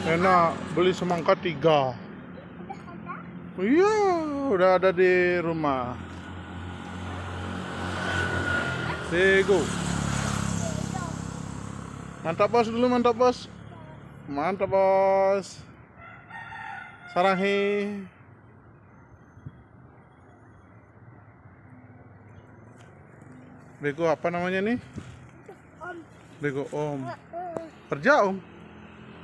Enak, beli semangka 3. Iya, udah ada di rumah. Go. Mantap bos dulu, mantap bos. Mantap bos. Sarahi. Bego apa namanya nih? Om. Bego om. Kerja om?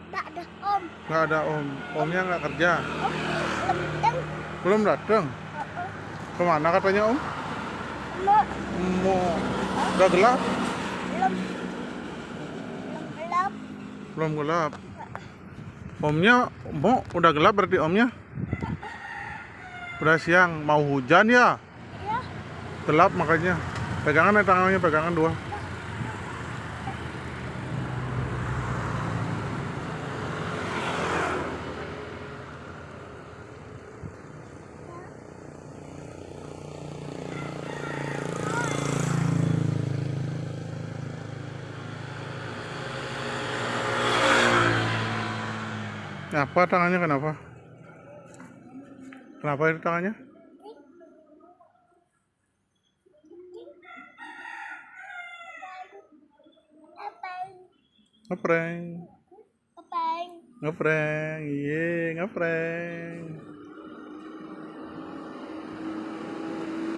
Nggak ada om. Nggak ada om. Omnya nggak kerja. Om belum datang. Belum datang. Kemana katanya om? Mau. Mau. Udah gelap? Belum. Belum gelap. Belum gelap. Omnya mau udah gelap berarti omnya? Udah siang, mau hujan ya? Ya. Gelap makanya. Pegangan ya tangannya, pegangan 2. Apa tangannya kenapa? Kenapa itu tangannya? Apaan? Ngeprank. Apaan? Ngeprank. Iya, ngeprank.